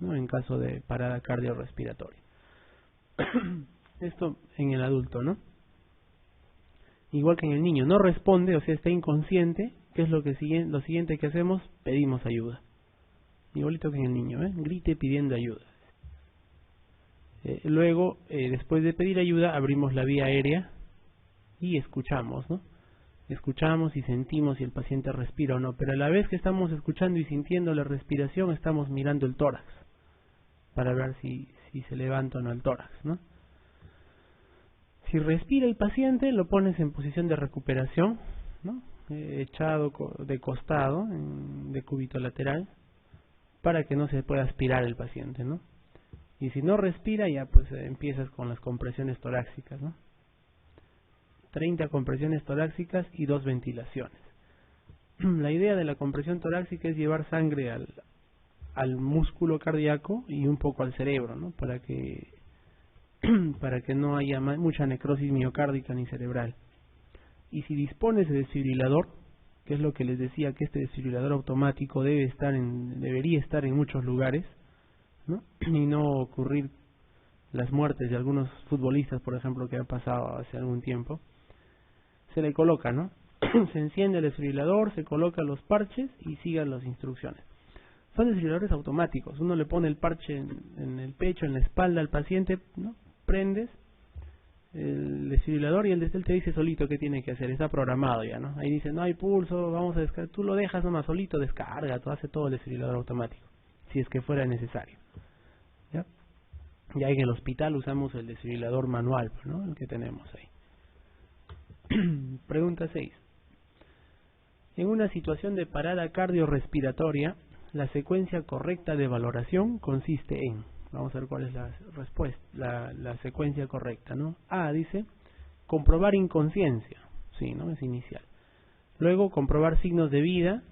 ¿no? En caso de parada cardiorrespiratoria. Esto en el adulto, ¿no? Igual que en el niño, no responde, o sea, está inconsciente. ¿Qué es lo siguiente que hacemos? Pedimos ayuda. Igualito que en el niño, grite pidiendo ayuda. Luego, después de pedir ayuda, abrimos la vía aérea y escuchamos, ¿no? Escuchamos y sentimos si el paciente respira o no, pero a la vez que estamos escuchando y sintiendo la respiración, estamos mirando el tórax para ver si se levanta o no el tórax, ¿no? Si respira el paciente, lo pones en posición de recuperación, ¿no? Echado de costado, en decúbito lateral, para que no se pueda aspirar el paciente, ¿no? Y si no respira, ya pues empiezas con las compresiones torácicas, ¿no? 30 compresiones torácicas y 2 ventilaciones. La idea de la compresión torácica es llevar sangre al músculo cardíaco y un poco al cerebro, ¿no? Para que no haya mucha necrosis miocárdica ni cerebral. Y si dispones de desfibrilador, que es lo que les decía, que este desfibrilador automático debería estar en muchos lugares, ¿no? Y no ocurrir las muertes de algunos futbolistas, por ejemplo, que han pasado hace algún tiempo. Se le coloca, ¿no? Se enciende el desfibrilador, se colocan los parches y sigan las instrucciones. Son desfibriladores automáticos. Uno le pone el parche en el pecho, en la espalda al paciente, ¿no? Prendes el desfibrilador y él te dice solito qué tiene que hacer. Está programado ya, ¿no? Ahí dice, no hay pulso, vamos a descargar. Tú lo dejas nomás solito, descarga, tú hace todo el desfibrilador automático, si es que fuera necesario. ¿Ya? Ya en el hospital usamos el desfibrilador manual, ¿no? El que tenemos ahí. Pregunta 6. En una situación de parada cardiorrespiratoria, la secuencia correcta de valoración consiste en... Vamos a ver cuál es la respuesta, la secuencia correcta, ¿no? A, dice, comprobar inconsciencia. Sí, ¿no? Es inicial. Luego, comprobar signos de vida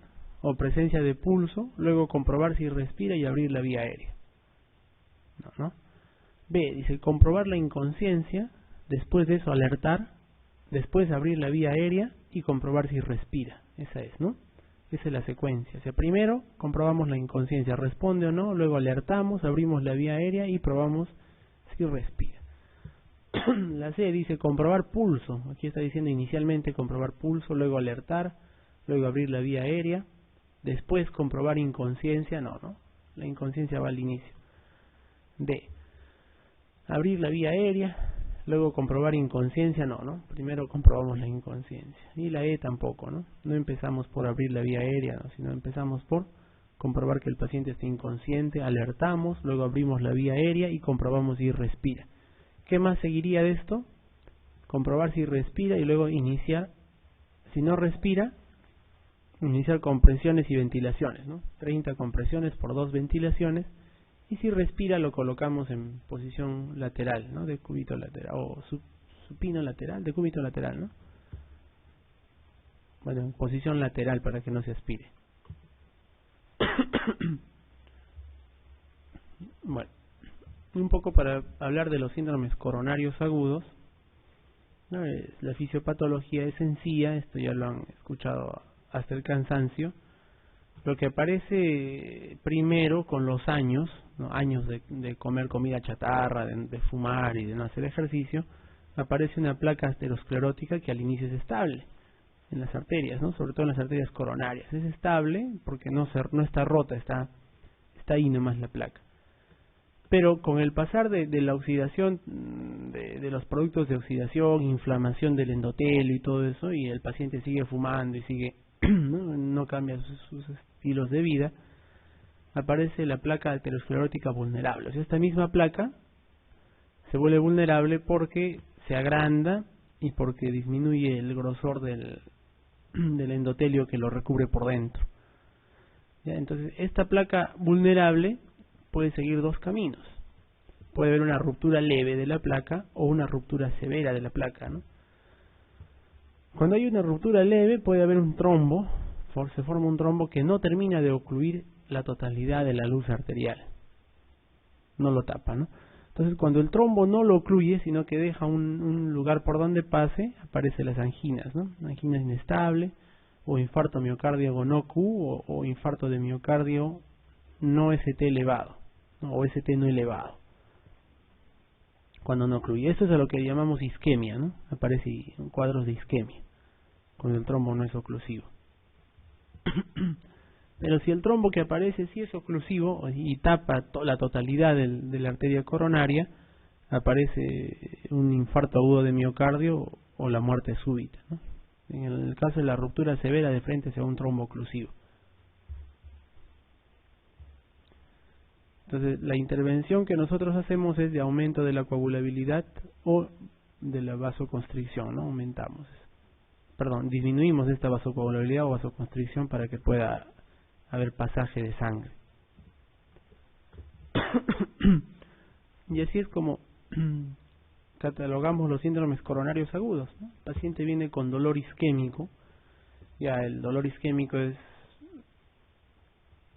o presencia de pulso. Luego, comprobar si respira y abrir la vía aérea. ¿No? B, dice, comprobar la inconsciencia. Después de eso, alertar. Después abrir la vía aérea y comprobar si respira. Esa es, ¿no? Esa es la secuencia. O sea, primero comprobamos la inconsciencia, responde o no, luego alertamos, abrimos la vía aérea y probamos si respira. La C dice comprobar pulso. Aquí está diciendo inicialmente comprobar pulso, luego alertar, luego abrir la vía aérea, después comprobar inconsciencia. No. La inconsciencia va al inicio. D, abrir la vía aérea, luego comprobar inconsciencia. No. Primero comprobamos la inconsciencia. Y la E tampoco, ¿no? No empezamos por abrir la vía aérea, ¿no? Sino empezamos por comprobar que el paciente está inconsciente, alertamos, luego abrimos la vía aérea y comprobamos si respira. ¿Qué más seguiría de esto? Comprobar si respira y luego iniciar. Si no respira, iniciar compresiones y ventilaciones, ¿no? 30 compresiones por 2 ventilaciones. Y si respira lo colocamos en posición lateral, ¿no? De cúbito lateral o supino lateral, de cúbito lateral, ¿no? Bueno, en posición lateral para que no se aspire. Bueno, un poco para hablar de los síndromes coronarios agudos, ¿no? La fisiopatología es sencilla, esto ya lo han escuchado hasta el cansancio. Lo que aparece primero con los años, ¿no? Años de comer comida chatarra, de fumar y de no hacer ejercicio, aparece una placa aterosclerótica que al inicio es estable en las arterias, ¿no? Sobre todo en las arterias coronarias. Es estable porque no está rota, está ahí nomás la placa. Pero con el pasar de la oxidación, de los productos de oxidación, inflamación del endotelio y todo eso, y el paciente sigue fumando y sigue no cambia sus estilos de vida, aparece la placa aterosclerótica vulnerable. O sea, esta misma placa se vuelve vulnerable porque se agranda y porque disminuye el grosor del endotelio que lo recubre por dentro. ¿Ya? Entonces, esta placa vulnerable puede seguir 2 caminos. Puede haber una ruptura leve de la placa o una ruptura severa de la placa, ¿no? Cuando hay una ruptura leve puede haber un trombo, se forma un trombo que no termina de ocluir la totalidad de la luz arterial. No lo tapa, ¿no? Entonces cuando el trombo no lo ocluye, sino que deja un lugar por donde pase, aparecen las anginas, ¿no? Angina inestable, o infarto miocardio no Q, o infarto de miocardio no ST elevado. ¿no? O ST no elevado, cuando no ocluye. Esto es a lo que llamamos isquemia, ¿no? Aparece en cuadros de isquemia, cuando el trombo no es oclusivo. Pero si el trombo que aparece sí es oclusivo y tapa la totalidad de la arteria coronaria, aparece un infarto agudo de miocardio o la muerte súbita, ¿no? En el caso de la ruptura severa de frente sea un trombo oclusivo. Entonces, la intervención que nosotros hacemos es de aumento de la coagulabilidad o de la vasoconstricción, ¿no? Disminuimos esta vasocoagulabilidad o vasoconstricción para que pueda haber pasaje de sangre. Y así es como catalogamos los síndromes coronarios agudos, ¿no? El paciente viene con dolor isquémico. Ya el dolor isquémico es,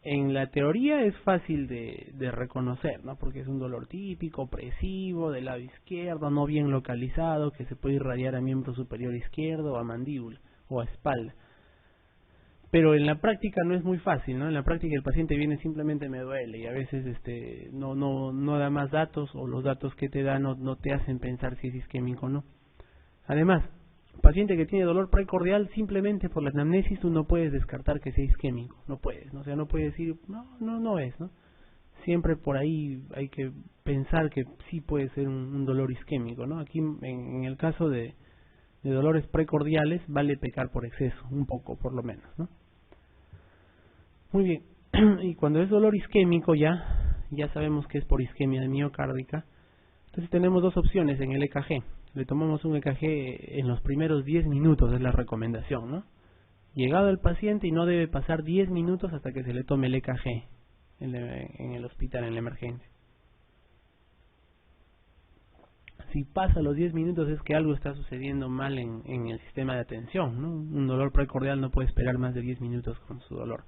en la teoría es fácil de reconocer, ¿no? Porque es un dolor típico, opresivo, del lado izquierdo, no bien localizado, que se puede irradiar a miembro superior izquierdo, a mandíbula o a espalda. Pero en la práctica no es muy fácil, ¿no? En la práctica el paciente viene simplemente me duele y a veces no da más datos, o los datos que te da no te hacen pensar si es isquémico o no. Además, paciente que tiene dolor precordial, simplemente por la anamnesis tú no puedes descartar que sea isquémico, no puedes, ¿no? O sea, no puedes decir no es, ¿no? Siempre por ahí hay que pensar que sí puede ser un dolor isquémico, ¿no? Aquí en el caso de dolores precordiales vale pecar por exceso, un poco por lo menos, ¿no? Muy bien. Y cuando es dolor isquémico ya sabemos que es por isquemia miocárdica. Entonces tenemos dos opciones en el EKG. Le tomamos un EKG en los primeros 10 minutos, es la recomendación, ¿no? Llegado el paciente, y no debe pasar 10 minutos hasta que se le tome el EKG en el hospital, en la emergencia. Si pasa los 10 minutos es que algo está sucediendo mal en el sistema de atención, ¿no? Un dolor precordial no puede esperar más de 10 minutos con su dolor.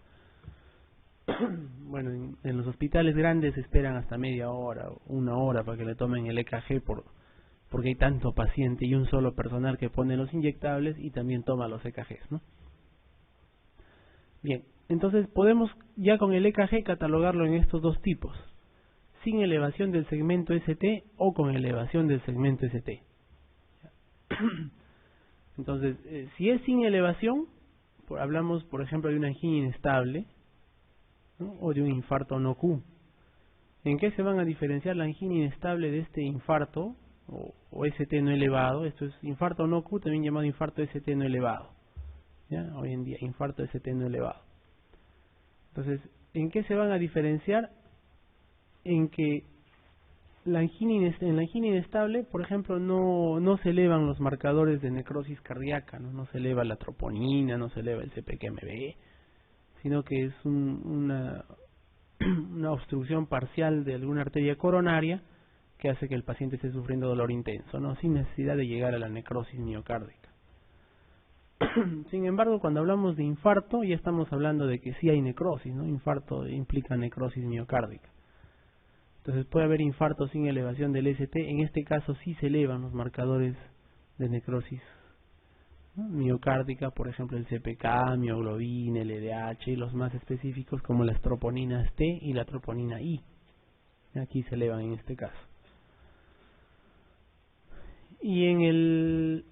Bueno, en los hospitales grandes esperan hasta media hora o una hora para que le tomen el EKG porque hay tanto paciente y un solo personal que pone los inyectables y también toma los EKGs, ¿no? Bien, entonces podemos ya con el EKG catalogarlo en estos dos tipos: sin elevación del segmento ST o con elevación del segmento ST. Entonces, si es sin elevación, hablamos por ejemplo de una angina inestable, ¿no? O de un infarto no Q. ¿En qué se van a diferenciar la angina inestable de este infarto o ST no elevado? Esto es infarto no Q, también llamado infarto ST no elevado, ¿ya? Hoy en día, infarto ST no elevado. Entonces, ¿en qué se van a diferenciar? En que en la angina inestable, por ejemplo, no se elevan los marcadores de necrosis cardíaca, no se eleva la troponina, no se eleva el CPKMB, sino que es una obstrucción parcial de alguna arteria coronaria que hace que el paciente esté sufriendo dolor intenso, ¿no? Sin necesidad de llegar a la necrosis miocárdica. Sin embargo, cuando hablamos de infarto, ya estamos hablando de que sí hay necrosis, ¿no? Infarto implica necrosis miocárdica. Entonces puede haber infarto sin elevación del ST. En este caso sí se elevan los marcadores de necrosis, ¿no? Miocárdica, por ejemplo el CPK, mioglobina, el LDH, y los más específicos como las troponinas T y la troponina I. Aquí se elevan en este caso. Y en el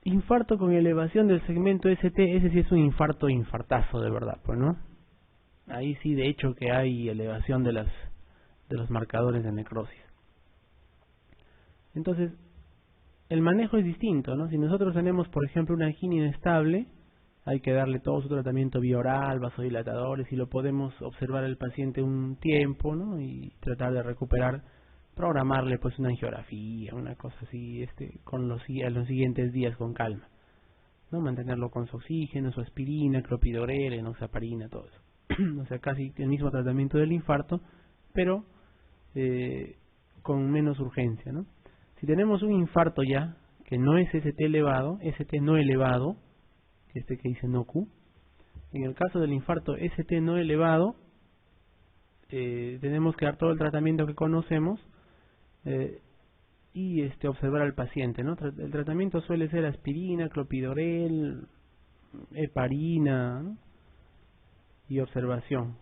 infarto con elevación del segmento ST, ese sí es un infartazo de verdad, pues, ¿no? Ahí sí de hecho que hay elevación de los marcadores de necrosis. Entonces, el manejo es distinto, ¿no? Si nosotros tenemos, por ejemplo, una angina inestable, hay que darle todo su tratamiento vía oral, vasodilatadores, y lo podemos observar al paciente un tiempo, ¿no? Y tratar de recuperar, programarle pues una angiografía, una cosa así, con los siguientes días con calma, ¿no? Mantenerlo con su oxígeno, su aspirina, clopidogrel, enoxaparina, todo eso. O sea, casi el mismo tratamiento del infarto, pero con menos urgencia, ¿no? Si tenemos un infarto ya, que no es ST elevado, ST no elevado, que dice no Q, en el caso del infarto ST no elevado, tenemos que dar todo el tratamiento que conocemos y observar al paciente, ¿no? El tratamiento suele ser aspirina, clopidogrel, heparina, ¿no? Y observación.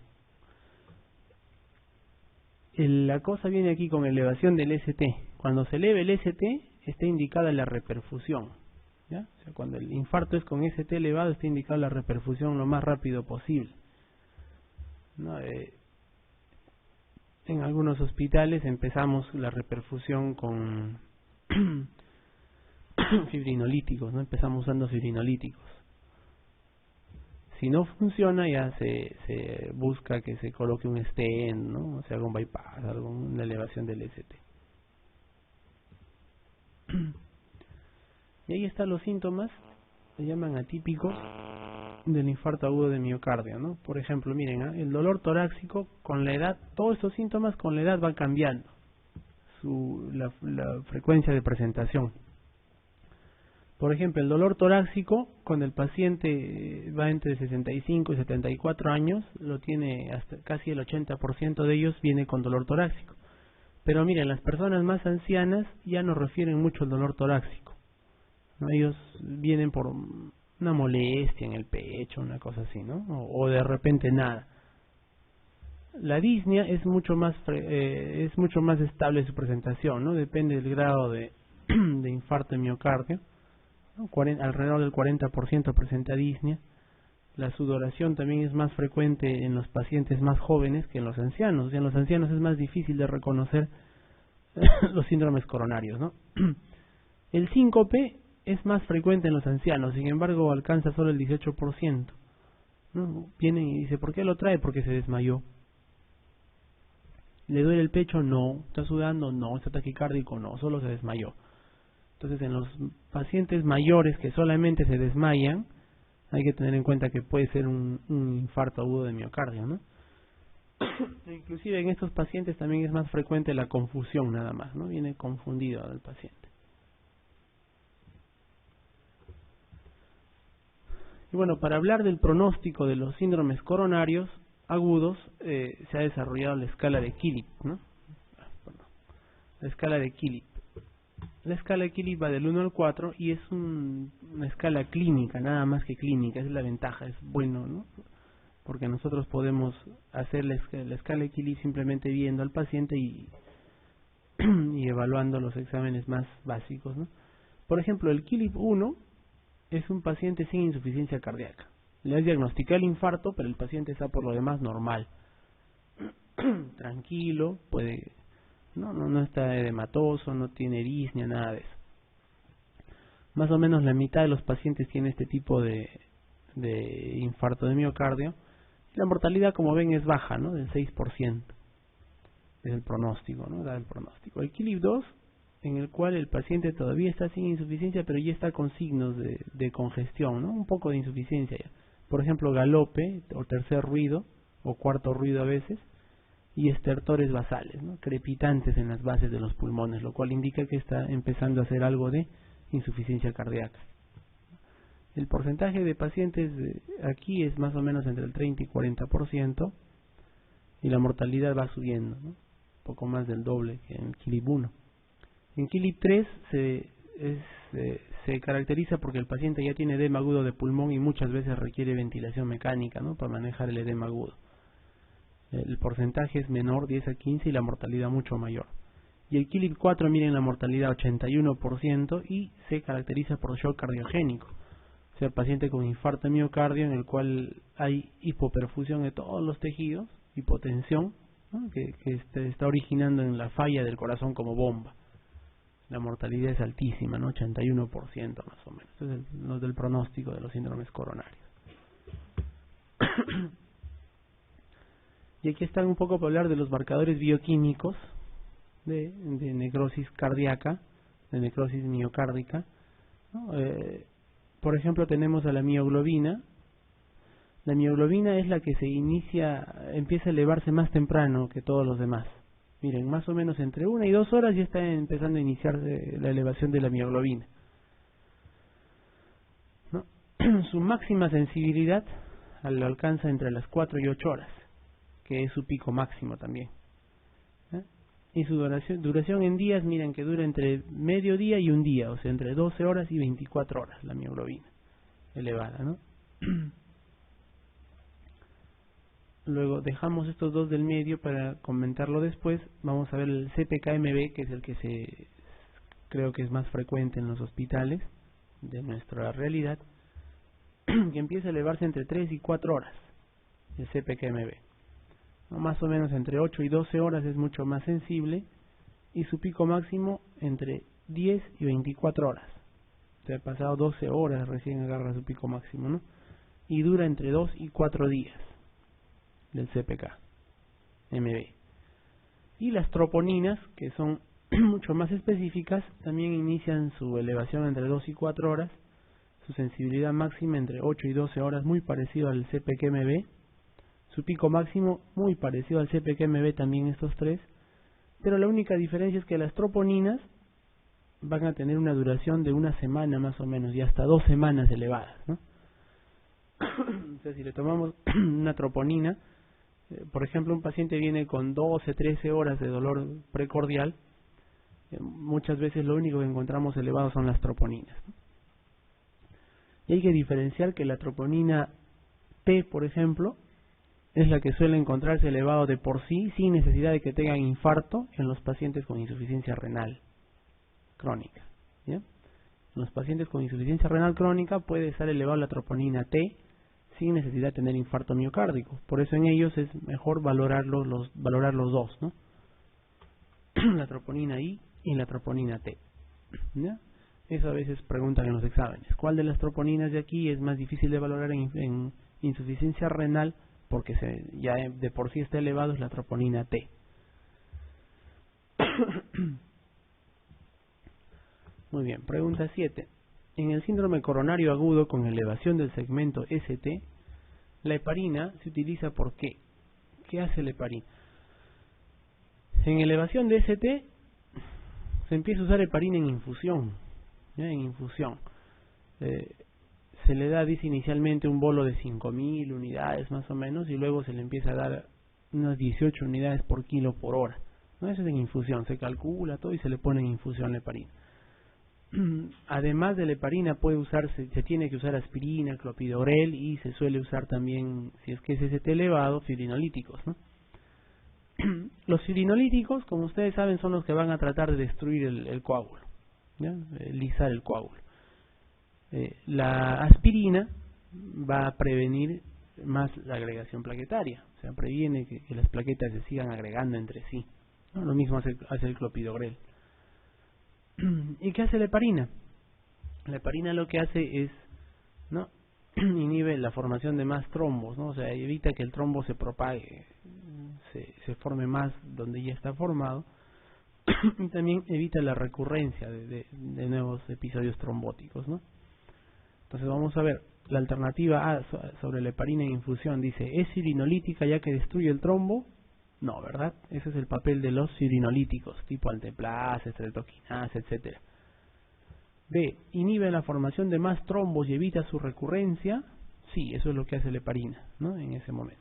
La cosa viene aquí con elevación del ST. Cuando se eleve el ST, está indicada la reperfusión, ¿ya? O sea, cuando el infarto es con ST elevado, está indicada la reperfusión lo más rápido posible, ¿no? En algunos hospitales empezamos la reperfusión con fibrinolíticos, ¿no? Empezamos usando fibrinolíticos. Si no funciona, ya se busca que se coloque un stent, ¿no? O sea, algún bypass, alguna elevación del ST. Y ahí están los síntomas, se llaman atípicos del infarto agudo de miocardio, ¿no? Por ejemplo, miren, el dolor torácico con la edad, todos estos síntomas con la edad van cambiando la frecuencia de presentación. Por ejemplo, el dolor torácico, cuando el paciente va entre 65 y 74 años, lo tiene hasta casi el 80% de ellos viene con dolor torácico. Pero miren, las personas más ancianas ya no refieren mucho al dolor torácico, ¿no? Ellos vienen por una molestia en el pecho, una cosa así, ¿no? O de repente nada. La disnea es mucho más estable su presentación, ¿no? Depende del grado de infarto de miocardio, ¿no? Alrededor del 40% presenta disnea. La sudoración también es más frecuente en los pacientes más jóvenes que en los ancianos. O sea, en los ancianos es más difícil de reconocer los síndromes coronarios, ¿no? El síncope es más frecuente en los ancianos, sin embargo alcanza solo el 18%, ¿no? Vienen y dice, ¿por qué lo trae? Porque se desmayó. ¿Le duele el pecho? No. ¿Está sudando? No. ¿Está taquicárdico? No. Solo se desmayó. Entonces, en los pacientes mayores que solamente se desmayan, hay que tener en cuenta que puede ser un infarto agudo de miocardio, ¿no? Inclusive en estos pacientes también es más frecuente la confusión nada más, ¿no? Viene confundido el paciente. Y bueno, para hablar del pronóstico de los síndromes coronarios agudos, se ha desarrollado la escala de Killip, ¿no? La escala de Killip. La escala de Killip va del 1 al 4 y es una escala clínica, nada más que clínica, es la ventaja, es bueno, ¿no? Porque nosotros podemos hacer la escala de Killip simplemente viendo al paciente y evaluando los exámenes más básicos, ¿no? Por ejemplo, el Killip 1 es un paciente sin insuficiencia cardíaca. Le has diagnosticado el infarto, pero el paciente está por lo demás normal. Tranquilo, no está edematoso, no tiene disnea, nada de eso. Más o menos la mitad de los pacientes tiene este tipo de infarto de miocardio. La mortalidad, como ven, es baja, ¿no? Del 6%. Es el pronóstico, ¿no? Da el pronóstico. El Killip 2, en el cual el paciente todavía está sin insuficiencia, pero ya está con signos de congestión, ¿no? Un poco de insuficiencia ya. Por ejemplo, galope, o tercer ruido, o cuarto ruido a veces, y estertores basales, ¿no? Crepitantes en las bases de los pulmones, lo cual indica que está empezando a hacer algo de insuficiencia cardíaca. El porcentaje de pacientes aquí es más o menos entre el 30 y 40%, y la mortalidad va subiendo, ¿no? Un poco más del doble que en Killip 1. En Killip 3 se caracteriza porque el paciente ya tiene edema agudo de pulmón y muchas veces requiere ventilación mecánica, ¿no? Para manejar el edema agudo. El porcentaje es menor, 10 a 15, y la mortalidad mucho mayor. Y el Killip 4, miren la mortalidad 81%, y se caracteriza por shock cardiogénico. O sea, el paciente con infarto de miocardio en el cual hay hipoperfusión de todos los tejidos, hipotensión, ¿no? que está originando en la falla del corazón como bomba. La mortalidad es altísima, ¿no? 81% más o menos. Este es lo del pronóstico de los síndromes coronarios. Y aquí están un poco para hablar de los marcadores bioquímicos de necrosis cardíaca, de necrosis miocárdica, ¿no? Por ejemplo, tenemos a la mioglobina. La mioglobina es la que empieza a elevarse más temprano que todos los demás. Miren, más o menos entre 1 y 2 horas ya está empezando a iniciar la elevación de la mioglobina, ¿no? Su máxima sensibilidad lo alcanza entre las 4 y 8 horas, que es su pico máximo también. Y su duración en días, miren que dura entre medio día y un día, o sea, entre 12 horas y 24 horas la mioglobina elevada, ¿no? Luego dejamos estos dos del medio para comentarlo después. Vamos a ver el CPK-MB, que es el que creo que es más frecuente en los hospitales de nuestra realidad, que empieza a elevarse entre 3 y 4 horas, el CPK-MB. Más o menos entre 8 y 12 horas es mucho más sensible, y su pico máximo entre 10 y 24 horas. O sea, pasado 12 horas recién agarra su pico máximo, ¿no? Y dura entre 2 y 4 días del CPK-MB. Y las troponinas, que son mucho más específicas, también inician su elevación entre 2 y 4 horas, su sensibilidad máxima entre 8 y 12 horas, muy parecido al CPK-MB, su pico máximo muy parecido al CPK-MB también estos tres, pero la única diferencia es que las troponinas van a tener una duración de una semana más o menos, y hasta 2 semanas elevadas, ¿no? O sea, si le tomamos una troponina, por ejemplo, un paciente viene con 12, 13 horas de dolor precordial, muchas veces lo único que encontramos elevado son las troponinas, ¿no? Y hay que diferenciar que la troponina T, por ejemplo, es la que suele encontrarse elevado de por sí, sin necesidad de que tengan infarto en los pacientes con insuficiencia renal crónica, ¿ya? En los pacientes con insuficiencia renal crónica puede estar elevado la troponina T sin necesidad de tener infarto miocárdico. Por eso en ellos es mejor valorar los dos, ¿no? La troponina I y la troponina T, ¿ya? Eso a veces preguntan en los exámenes. ¿Cuál de las troponinas de aquí es más difícil de valorar en insuficiencia renal? Porque ya de por sí está elevado, es la troponina T. Muy bien, pregunta 7. En el síndrome coronario agudo con elevación del segmento ST, la heparina se utiliza ¿por qué? ¿Qué hace la heparina? En elevación de ST se empieza a usar heparina en infusión, ¿ya? En infusión. Se le da, dice inicialmente, un bolo de 5.000 unidades más o menos, y luego se le empieza a dar unas 18 unidades por kilo por hora, ¿no? Eso es en infusión, se calcula todo y se le pone en infusión la heparina. Además de la heparina puede usarse, se tiene que usar aspirina, clopidogrel, y se suele usar también, si es que es ST elevado, fibrinolíticos, ¿no? Los fibrinolíticos, como ustedes saben, son los que van a tratar de destruir el coágulo, ¿ya? Lisar el coágulo. La aspirina va a prevenir más la agregación plaquetaria, o sea, previene que las plaquetas se sigan agregando entre sí, ¿no? Lo mismo hace el clopidogrel. ¿Y qué hace la heparina? La heparina lo que hace es, ¿no?, inhibe la formación de más trombos, ¿no? O sea, evita que el trombo se propague, se forme más donde ya está formado, y también evita la recurrencia de nuevos episodios trombóticos, ¿no? Entonces vamos a ver, la alternativa A sobre la heparina en infusión dice, ¿es fibrinolítica ya que destruye el trombo? No, ¿verdad? Ese es el papel de los fibrinolíticos, tipo alteplasa, estreptoquinasa, etcétera. B, ¿inhibe la formación de más trombos y evita su recurrencia? Sí, eso es lo que hace la heparina, ¿no?, en ese momento.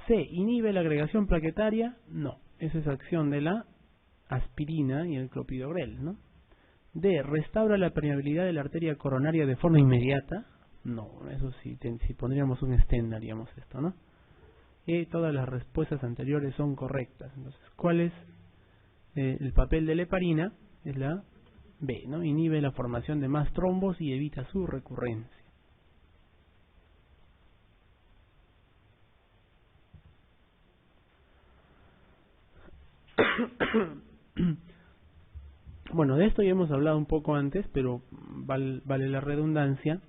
C, ¿inhibe la agregación plaquetaria? No, esa es acción de la aspirina y el clopidogrel, ¿no? D, ¿restaura la permeabilidad de la arteria coronaria de forma inmediata? No, eso sí, si pondríamos un stent haríamos esto, ¿no? Y todas las respuestas anteriores son correctas. Entonces, ¿cuál es el papel de la heparina? Es la B, ¿no? Inhibe la formación de más trombos y evita su recurrencia. Bueno, de esto ya hemos hablado un poco antes, pero vale la redundancia.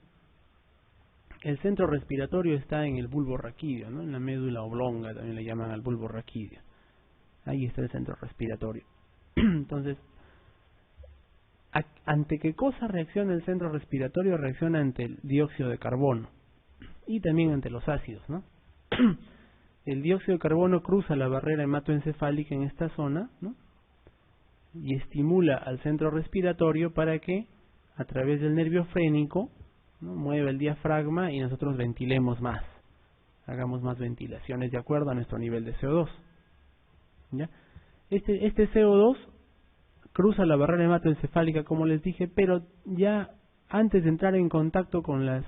El centro respiratorio está en el bulbo raquídeo, ¿no?, en la médula oblonga, también le llaman al bulbo raquídeo. Ahí está el centro respiratorio. Entonces, ¿ante qué cosa reacciona el centro respiratorio? Reacciona ante el dióxido de carbono y también ante los ácidos, ¿no? El dióxido de carbono cruza la barrera hematoencefálica en esta zona, ¿no?, y estimula al centro respiratorio para que, a través del nervio frénico, ¿no?, mueva el diafragma y nosotros ventilemos más, hagamos más ventilaciones de acuerdo a nuestro nivel de CO2, ¿ya? Este CO2 cruza la barrera hematoencefálica, como les dije, pero ya antes de entrar en contacto con las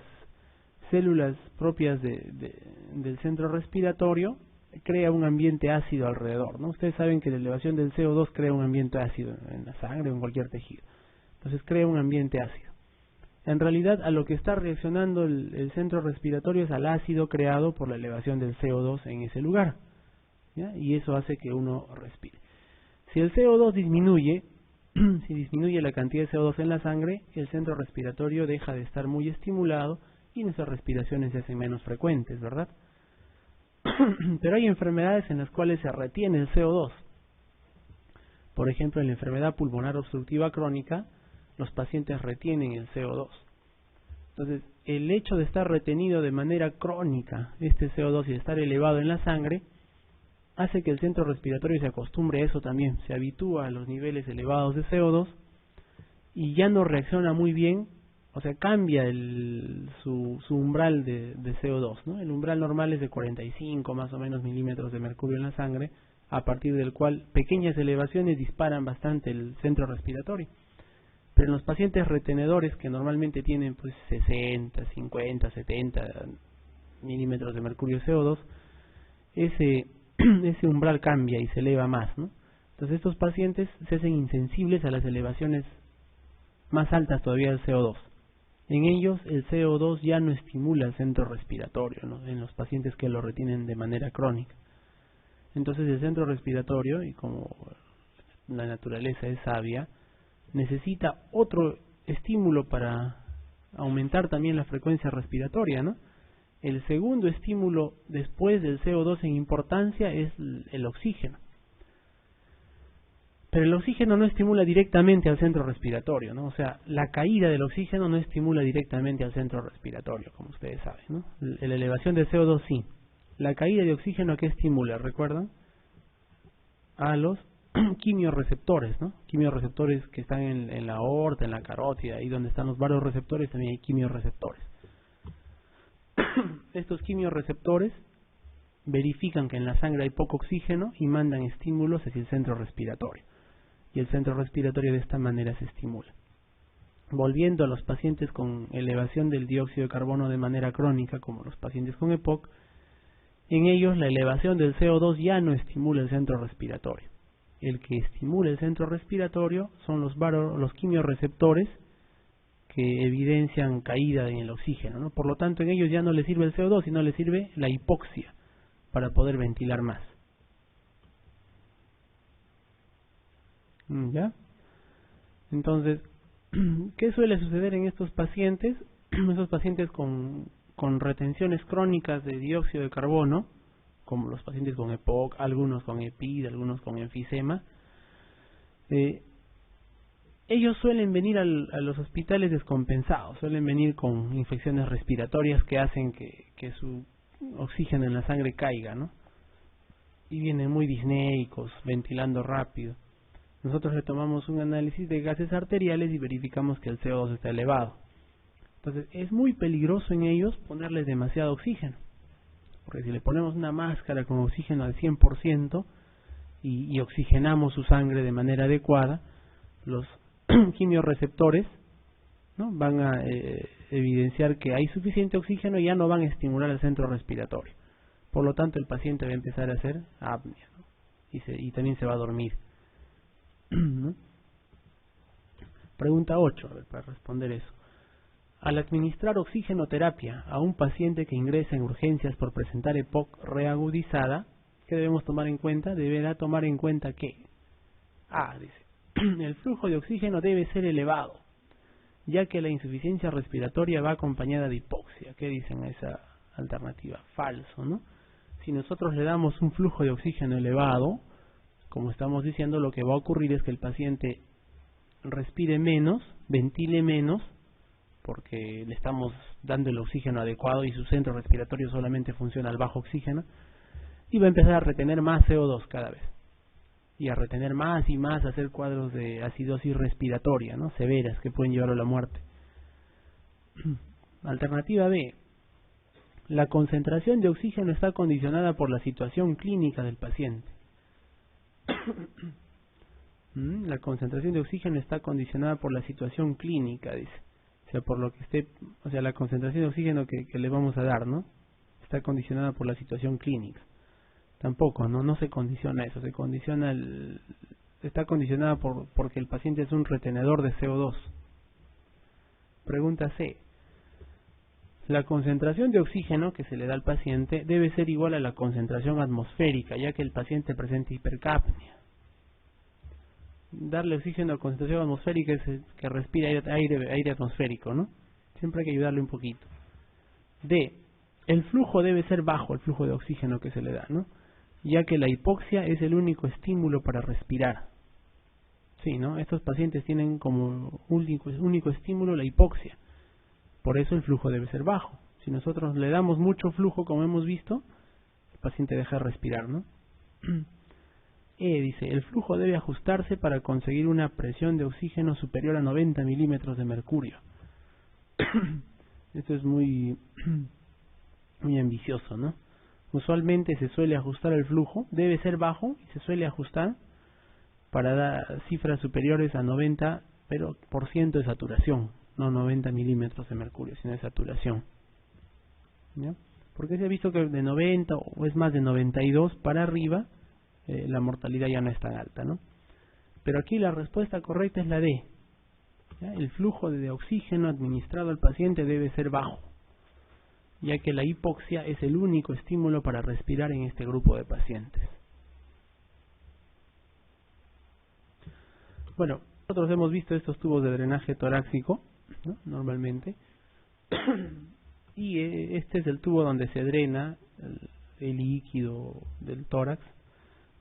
células propias del centro respiratorio, crea un ambiente ácido alrededor, ¿no? Ustedes saben que la elevación del CO2 crea un ambiente ácido en la sangre o en cualquier tejido. Entonces crea un ambiente ácido. En realidad, a lo que está reaccionando el centro respiratorio es al ácido creado por la elevación del CO2 en ese lugar, ¿ya? Y eso hace que uno respire. Si el CO2 disminuye, si disminuye la cantidad de CO2 en la sangre, el centro respiratorio deja de estar muy estimulado y nuestras respiraciones se hacen menos frecuentes, ¿verdad? Pero hay enfermedades en las cuales se retiene el CO2. Por ejemplo, en la enfermedad pulmonar obstructiva crónica, los pacientes retienen el CO2. Entonces, el hecho de estar retenido de manera crónica este CO2 y de estar elevado en la sangre, hace que el centro respiratorio se acostumbre a eso también, se habitúa a los niveles elevados de CO2 y ya no reacciona muy bien, o sea, cambia su umbral de CO2, ¿no? El umbral normal es de 45 más o menos milímetros de mercurio en la sangre, a partir del cual pequeñas elevaciones disparan bastante el centro respiratorio. Pero en los pacientes retenedores, que normalmente tienen pues 60, 50, 70 milímetros de mercurio CO2, ese umbral cambia y se eleva más, ¿no? Entonces estos pacientes se hacen insensibles a las elevaciones más altas todavía del CO2. En ellos el CO2 ya no estimula el centro respiratorio, ¿no? En los pacientes que lo retienen de manera crónica. Entonces el centro respiratorio, y como la naturaleza es sabia, necesita otro estímulo para aumentar también la frecuencia respiratoria, ¿no? El segundo estímulo después del CO2 en importancia es el oxígeno. Pero el oxígeno no estimula directamente al centro respiratorio, ¿no? O sea, la caída del oxígeno no estimula directamente al centro respiratorio, como ustedes saben, ¿no? La elevación del CO2 sí. La caída de oxígeno, ¿a qué estimula? ¿Recuerdan? A los quimiorreceptores, ¿no? Quimiorreceptores que están en la aorta, en la carótida, ahí donde están los vasoreceptores también hay quimiorreceptores. Estos quimiorreceptores verifican que en la sangre hay poco oxígeno y mandan estímulos hacia el centro respiratorio. Y el centro respiratorio de esta manera se estimula. Volviendo a los pacientes con elevación del dióxido de carbono de manera crónica, como los pacientes con EPOC, en ellos la elevación del CO2 ya no estimula el centro respiratorio. El que estimula el centro respiratorio son los quimiorreceptores que evidencian caída en el oxígeno, ¿no? Por lo tanto, en ellos ya no les sirve el CO2, sino les sirve la hipoxia para poder ventilar más. ¿Ya? Entonces, ¿qué suele suceder en estos pacientes? Esos pacientes con retenciones crónicas de dióxido de carbono, como los pacientes con EPOC, algunos con EPID, algunos con enfisema, ellos suelen venir a los hospitales descompensados, suelen venir con infecciones respiratorias que hacen que su oxígeno en la sangre caiga, ¿no? Y vienen muy disnéicos, ventilando rápido. Nosotros le tomamos un análisis de gases arteriales y verificamos que el CO2 está elevado. Entonces es muy peligroso en ellos ponerles demasiado oxígeno, porque si le ponemos una máscara con oxígeno al 100% y oxigenamos su sangre de manera adecuada, los quimiorreceptores, ¿no? Van a evidenciar que hay suficiente oxígeno y ya no van a estimular el centro respiratorio. Por lo tanto, el paciente va a empezar a hacer apnea, ¿no? Y también se va a dormir, ¿no? Pregunta 8, a ver, para responder eso. Al administrar oxigenoterapia a un paciente que ingresa en urgencias por presentar EPOC reagudizada, ¿qué debemos tomar en cuenta? Deberá tomar en cuenta que dice, el flujo de oxígeno debe ser elevado, ya que la insuficiencia respiratoria va acompañada de hipoxia. ¿Qué dicen a esa alternativa? Falso, ¿no? Si nosotros le damos un flujo de oxígeno elevado, como estamos diciendo, lo que va a ocurrir es que el paciente respire menos, ventile menos, porque le estamos dando el oxígeno adecuado y su centro respiratorio solamente funciona al bajo oxígeno, y va a empezar a retener más CO2 cada vez. Y a retener más y más, a hacer cuadros de acidosis respiratoria, ¿no? Severas, que pueden llevarlo a la muerte. Alternativa B. La concentración de oxígeno está condicionada por la situación clínica del paciente. La concentración de oxígeno está condicionada por la situación clínica, dice. sea, por lo que esté, o sea, la concentración de oxígeno que le vamos a dar, ¿no? Está condicionada por la situación clínica. Tampoco, no se condiciona eso, se condiciona está condicionada porque el paciente es un retenedor de CO2. Pregunta C. La concentración de oxígeno que se le da al paciente debe ser igual a la concentración atmosférica, ya que el paciente presenta hipercapnia. Darle oxígeno a concentración atmosférica es que respira aire atmosférico, ¿no? Siempre hay que ayudarle un poquito. D. El flujo debe ser bajo, el flujo de oxígeno que se le da, ¿no? Ya que la hipoxia es el único estímulo para respirar. Sí, ¿no? Estos pacientes tienen como único estímulo la hipoxia. Por eso el flujo debe ser bajo. Si nosotros le damos mucho flujo, como hemos visto, el paciente deja de respirar, ¿no? Dice, el flujo debe ajustarse para conseguir una presión de oxígeno superior a 90 milímetros de mercurio. Esto es muy ambicioso, ¿no? Usualmente se suele ajustar el flujo, debe ser bajo y se suele ajustar para dar cifras superiores a 90% de saturación, no 90 milímetros de mercurio, sino de saturación. ¿Ya? Porque se ha visto que de 90 o es más de 92 para arriba, la mortalidad ya no es tan alta, ¿no? Pero aquí la respuesta correcta es la D. ¿Ya? El flujo de oxígeno administrado al paciente debe ser bajo, ya que la hipoxia es el único estímulo para respirar en este grupo de pacientes. Bueno, nosotros hemos visto estos tubos de drenaje torácico, ¿no? Normalmente, y este es el tubo donde se drena el líquido del tórax,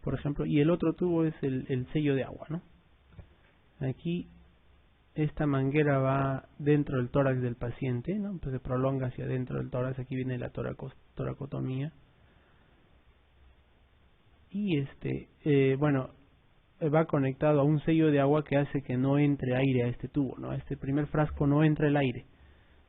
por ejemplo, y el otro tubo es el sello de agua, ¿no? Aquí esta manguera va dentro del tórax del paciente, ¿no? Pues se prolonga hacia dentro del tórax. Aquí viene la toracotomía. Y bueno, va conectado a un sello de agua que hace que no entre aire a este tubo, ¿no? A este primer frasco no entra el aire.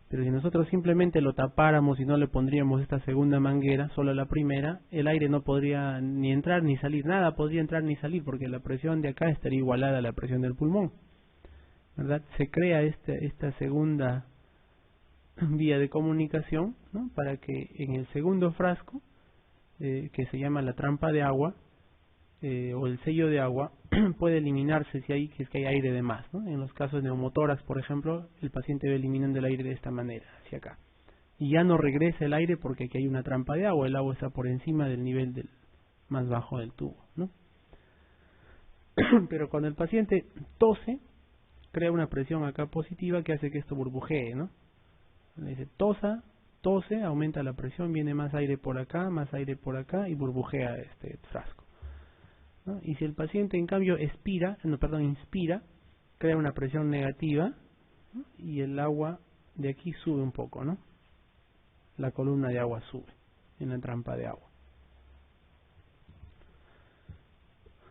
Pero si nosotros simplemente lo tapáramos y no le pondríamos esta segunda manguera, solo la primera, el aire no podría ni entrar ni salir, nada podría entrar ni salir, porque la presión de acá estaría igualada a la presión del pulmón, ¿verdad? Se crea esta segunda vía de comunicación, ¿no? Para que en el segundo frasco, que se llama la trampa de agua, o el sello de agua, puede eliminarse si es que hay aire de más, ¿no? En los casos de neumotórax, por ejemplo, el paciente va eliminando el aire de esta manera, hacia acá. Y ya no regresa el aire porque aquí hay una trampa de agua, el agua está por encima del nivel más bajo del tubo, ¿no? Pero cuando el paciente tose, crea una presión acá positiva que hace que esto burbujee, ¿no? Le dice tose, aumenta la presión, viene más aire por acá y burbujea este frasco, ¿no? Y si el paciente en cambio inspira, crea una presión negativa, ¿no? Y el agua de aquí sube un poco, ¿no? La columna de agua sube en la trampa de agua.